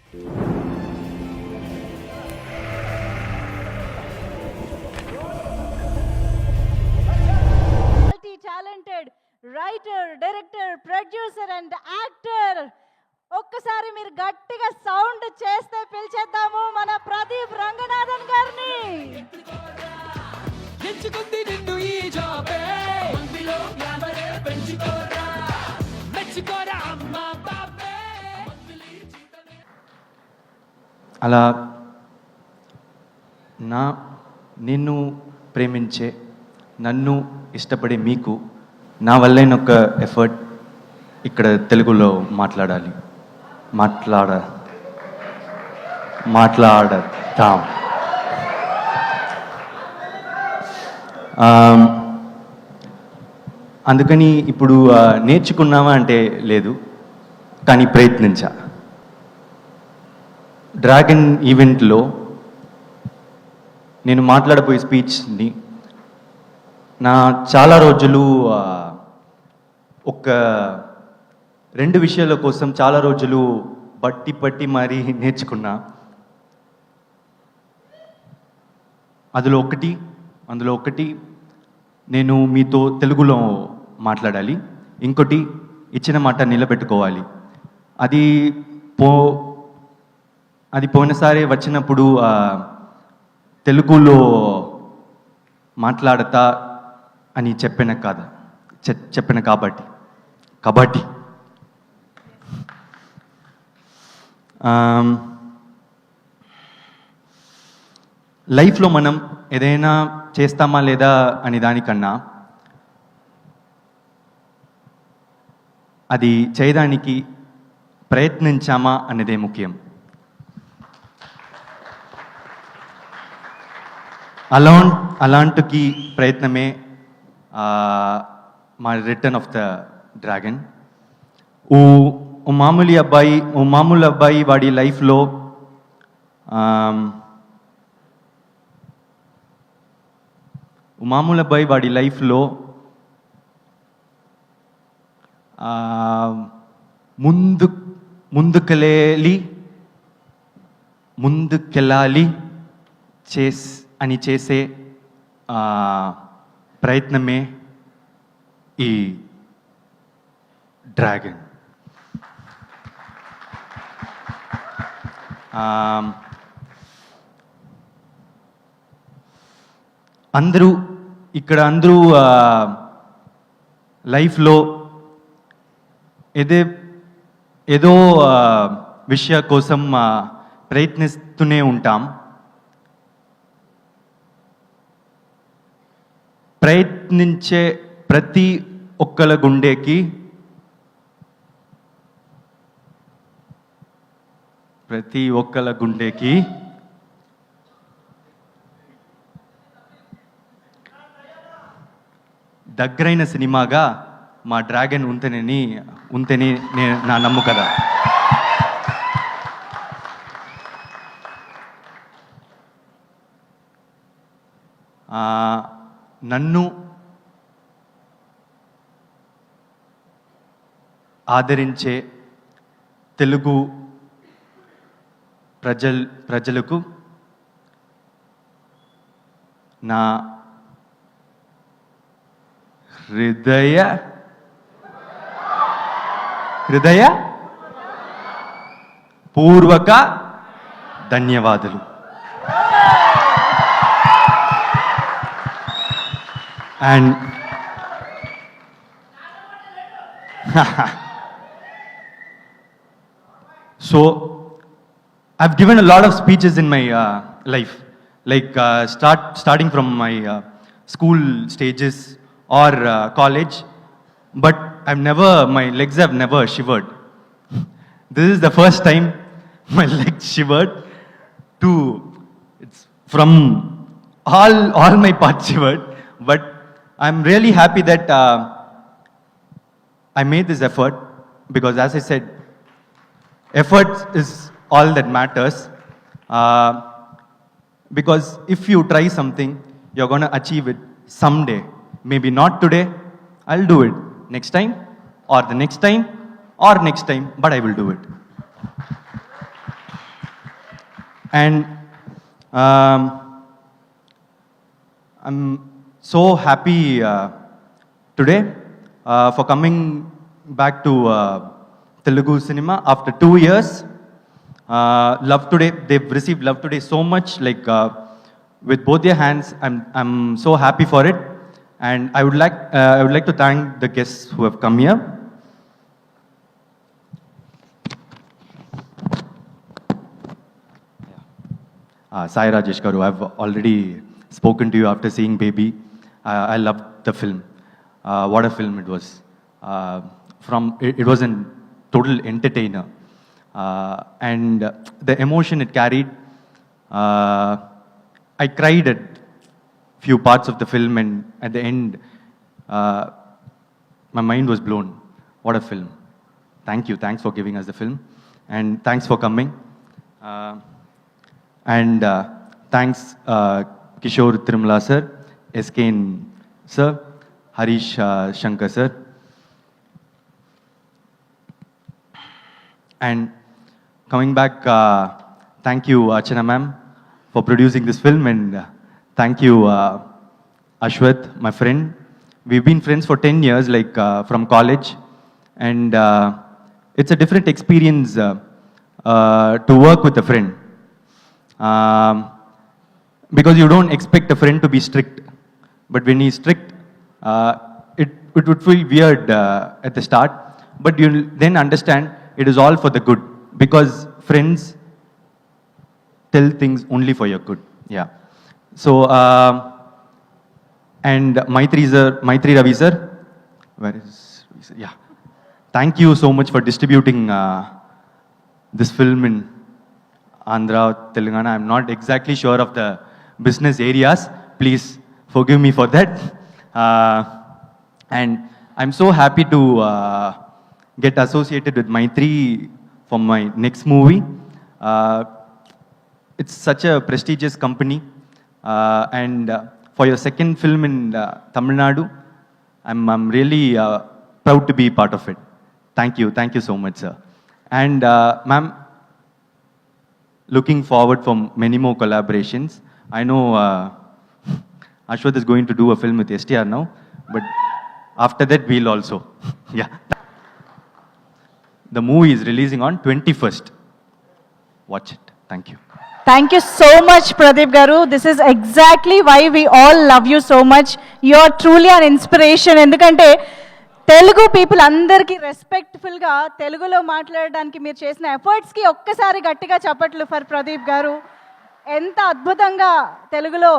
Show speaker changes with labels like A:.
A: Multi-talented writer, director, producer and actor. ఒక్కసారి మీరు గట్టిగా సౌండ్ చేస్తే పిలిచేద్దాము మన ప్రదీప్ రంగనాథన్ గారిని. ఎంచుకుంది నిన్ను ఈ జాబే మందిలో గ్లామరే పెంచుకోరా మెచ్చుకోరా అమ్మా బాబే.
B: అలా నిన్ను ప్రేమించే నన్ను ఇష్టపడే మీకు నా వల్లైన ఒక ఎఫర్ట్ ఇక్కడ తెలుగులో మాట్లాడతాం. అందుకని ఇప్పుడు నేర్చుకున్నావా అంటే లేదు, కానీ ప్రయత్నించా. డ్రాగన్ ఈవెంట్లో నేను మాట్లాడబోయే స్పీచ్ని నా చాలా రోజులు ఒక 2 విషయాల కోసం చాలా రోజులు బట్టి మరీ నేర్చుకున్నా. అందులో ఒకటి నేను మీతో తెలుగులో మాట్లాడాలి, ఇంకోటి ఇచ్చిన మాట నిలబెట్టుకోవాలి. అది పోయినసారి వచ్చినప్పుడు తెలుగులో మాట్లాడతా అని చెప్పిన కాబట్టి లైఫ్లో మనం ఏదైనా చేస్తామా లేదా అని దానికన్నా అది చేయడానికి ప్రయత్నించామా అనేదే ముఖ్యం. అలాంటి ప్రయత్నమే మా రిటర్న్ ఆఫ్ ద డ్రాగన్. ఓ మామూలు అబ్బాయి వాడి లైఫ్లో ముందుకెళ్ళాలి అని చేసే ప్రయత్నమే ఈ డ్రాగన్. అందరూ లైఫ్లో ఏదో విషయం కోసం ప్రయత్నిస్తూనే ఉంటాం. ప్రయత్నించే ప్రతి ఒక్కల గుండెకి దగ్గరైన సినిమాగా మా డ్రాగన్ ఉంటేనే నా నమ్ము కదా. నన్ను ఆదరించే తెలుగు ప్రజలకు నా హృదయ పూర్వక ధన్యవాదాలు. And so I've given a lot of speeches in my life, like starting from my school stages or college, but my legs have never shivered. This is the first time my legs shivered. It's from all my parts shivered, but I'm really happy that I made this effort, because as I said, effort is all that matters. Because if you try something, you're going to achieve it someday. Maybe not today, I'll do it next time, or the next time, or next time, but I will do it. And I'm so happy today for coming back to Telugu cinema after 2 years. Love Today, they've received Love Today so much, like with both their hands. I'm so happy for it, and I would like to thank the guests who have come here. Sai Rajesh Garu, I've already spoken to you after seeing Baby. I loved the film. What a film it was. It was a total entertainer. And the emotion it carried, I cried at few parts of the film, and at the end, my mind was blown. What a film. Thank you. Thanks for giving us the film. And thanks for coming. And thanks Kishore Tirumala sir, SKN sir, Harish Shankar sir. And coming back, thank you Archana ma'am for producing this film, and thank you Ashwath, my friend. We've been friends for 10 years, like from college, and it's a different experience to work with a friend. Because you don't expect a friend to be strict, but when he's strict, it would feel weird at the start, but you'll then understand it is all for the good, because friends tell things only for your good. Yeah. So, and Maitri Ravi sir, where is Ravi sir? Yeah. Thank you so much for distributing this film in Andhra, Telangana. I'm not exactly sure of the business areas. Please forgive me for that. And I'm so happy to get associated with Maitri for my next movie. It's such a prestigious company. And for your second film in Tamil Nadu, I'm really proud to be part of it. Thank you so much, sir. And ma'am, looking forward for many more collaborations. I know Ashwath is going to do a film with STR now, but after that we'll also. Yeah. The movie is releasing on 21st. Watch it. Thank you.
A: Thank you so much, Pradeep Garu. This is exactly why we all love you so much. You are truly an inspiration. ఎందుకంటే Telugu people అందరికీ రెస్పెక్ట్ఫుల్గా తెలుగులో మాట్లాడడానికి మీరు చేసిన ఎఫర్ట్స్కి ఒక్కసారి గట్టిగా చప్పట్లు for Pradeep గారు. ఎంత అద్భుతంగా తెలుగులో